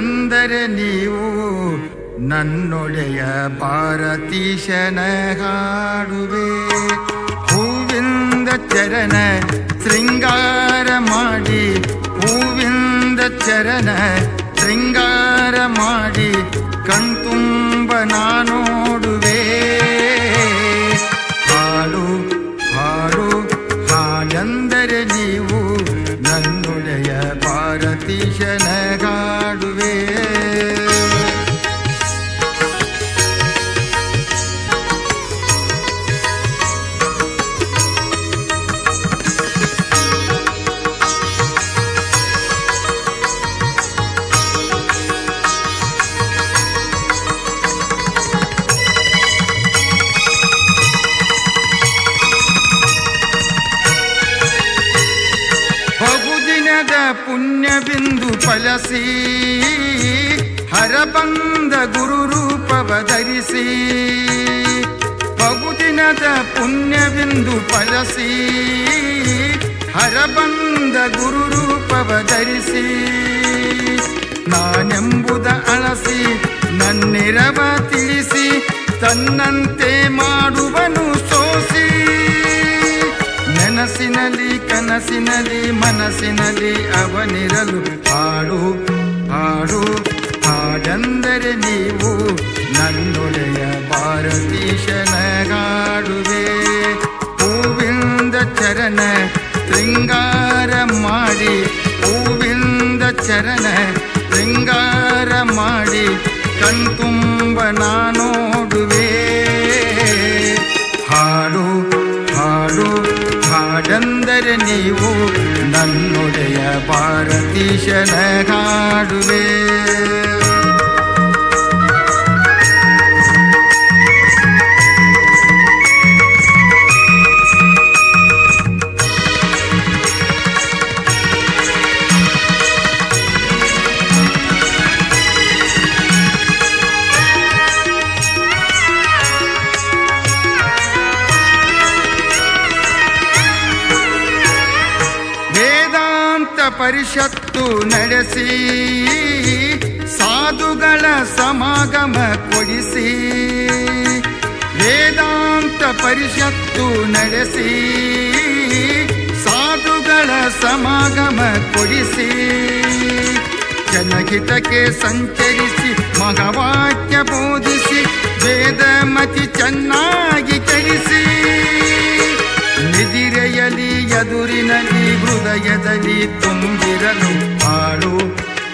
ಹಾಡೆಂದರೆ ನೀವು ನನ್ನೊಡೆಯ ಭಾರತೀಶನ ಹಾಡುವೆ. ಹೂವಿಂದ ಚರಣ ಶೃಂಗಾರ ಮಾಡಿ, ಹೂವಿಂದ ಚರಣ ಶೃಂಗಾರ ಮಾಡಿ ಕಣ್ತುಂಬ ನಾನೋಡುವೆ. ಹಾಡು ಹಾಡು ಹಾಡೆಂದರೆ ನೀವು ನನ್ನೊಡೆಯ ಭಾರತೀಶನ ಹಾಡುವೆ. ಪುಣ್ಯ ಬಿಂದು ಫಲಸಿ ಹರಬಂದ ಗುರು ರೂಪವ ಧರಿಸಿ. ಬಹುದಿನದ ಪುಣ್ಯ ಬಿಂದು ಫಲಸಿ ಹರಬಂದ ಗುರು ರೂಪವ ಧರಿಸಿ. ನಾನೆಂಬುದ ಅಳಸಿ ನನ್ನಿರವ ತಿಳಿಸಿ, ತನ್ನಂತೆ ಮಾಡುವನು ಸೋಸಿ. ನೆನಸಿನಲ್ಲಿ ಕನಸಿನಲ್ಲಿ ಮನಸ್ಸಿನಲ್ಲಿ ಅವನಿರಲು ಹಾಡು ಹಾಡು ಹಾಡೆಂದರೆ ನೀವು ನನ್ನೊಡೆಯ ಭಾರತೀಶನ ಹಾಡುವೆ. ಹೂವಿಂದ ಚರಣ ಶೃಂಗಾರ ಮಾಡಿ, ಹೂವಿಂದ ಚರಣ ಶೃಂಗಾರ ಮಾಡಿ ಕಣ್ತುಂಬ ನಾನೋಡುವೆ. ಹಾಡು ಹಾಡು ಹಾಡೆಂದರೆ ನೀವು ನನ್ನೊಡೆಯ ಭಾರತೀಶನ ಹಾಡುವೆ. ಪರಿಷತ್ತು ನಡೆಸಿ ಸಾಧುಗಳ ಸಮಾಗಮ ಕೊಡಿಸಿ. ವೇದಾಂತ ಪರಿಷತ್ತು ನಡೆಸಿ ಸಾಧುಗಳ ಸಮಾಗಮ ಕೊಡಿಸಿ. ಜನಹಿತಕ್ಕೆ ಸಂಚರಿಸಿ ಮಹಾವಾಕ್ಯ ಬೋಧಿಸಿ, ವೇದಮತಿ ಚೆನ್ನಾಗಿ ಕಲಿಸಿ. ನಿದಿರೆಯಲಿ ಎದುರಿನಲ್ಲಿ ಹೃದಯದಲ್ಲಿ ತುಂಬಿರಲು ಹಾಡು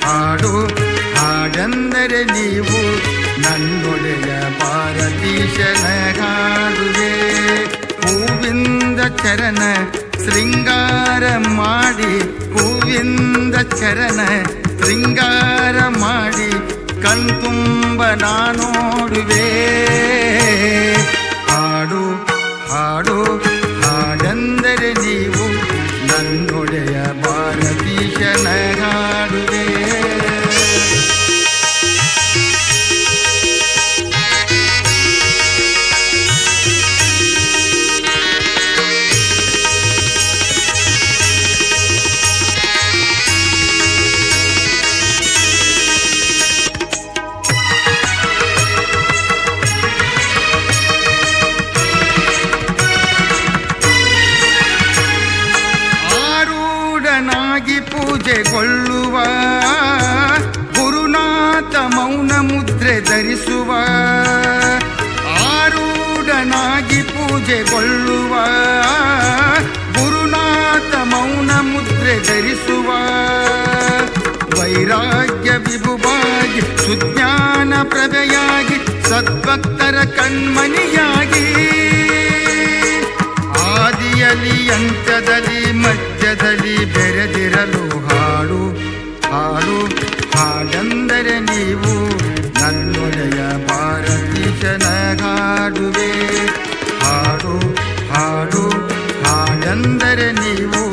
ಹಾಡು ಹಾಡೆಂದರೆ ನೀವು ನನ್ನೊಡೆಯ ಭಾರತೀಶನ ಹಾಡುವೆ. ಹೂವಿಂದ ಚರಣ ಶೃಂಗಾರ ಮಾಡಿ, ಹೂವಿಂದ ಚರಣ ಶೃಂಗಾರ ಮಾಡಿ ಕಣ್ತುಂಬ ನಾನೋಡುವೆ. ಹಾಡು ಹಾಡು ಹಾಡೆಂದರೆ ನೀವು ನನ್ನೊಡೆಯ ಭಾರತೀಶನ ಹಾಡುವೆ. ಪೂಜೆಗೊಳ್ಳುವ ಗುರುನಾಥ ಮೌನ ಮುದ್ರೆ ಧರಿಸುವ. ಆರೂಢನಾಗಿ ಪೂಜೆಗೊಳ್ಳುವ ಗುರುನಾಥ ಮೌನ ಮುದ್ರೆ ಧರಿಸುವ. ವೈರಾಗ್ಯ ವಿಭುವಾಗಿ ಸುಜ್ಞಾನ ಪ್ರಭೆಯಾಗಿ ಸದ್ಭಕ್ತರ ಕಣ್ಮಣಿಯಾಗಿ. ಆದಿಯಲ್ಲಿ ಅಂತ್ಯದಲ್ಲಿ ಮಧ್ಯದಲ್ಲಿ ಬೆರೆದಿರಲು ಹಾಡು ಹಾಡು ಹಾಡೆಂದರೆ ನೀವು ನನ್ನೊಡೆಯ ಭಾರತೀಶನ ಹಾಡುವೆ. ಹಾಡು ಹಾಡು ಹಾಡೆಂದರೆ ನೀವು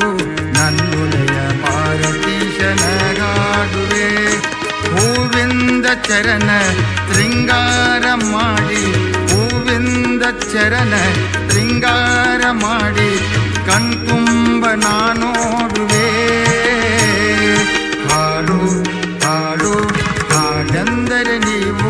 ನನ್ನೊಡೆಯ ಭಾರತೀಶನ ಹಾಡುವೆ. ಹೂವಿಂದ ಚರಣ ಶೃಂಗಾರ ಮಾಡಿ, ಹೂವಿಂದ ಚರಣ ಶೃಂಗಾರ ಮಾಡಿ ಕಣ್ತುಂಬ ನಾನೋಡುವೆ. ಹಾಡು ಹಾಡು ಎಂದರೆ ನೀವು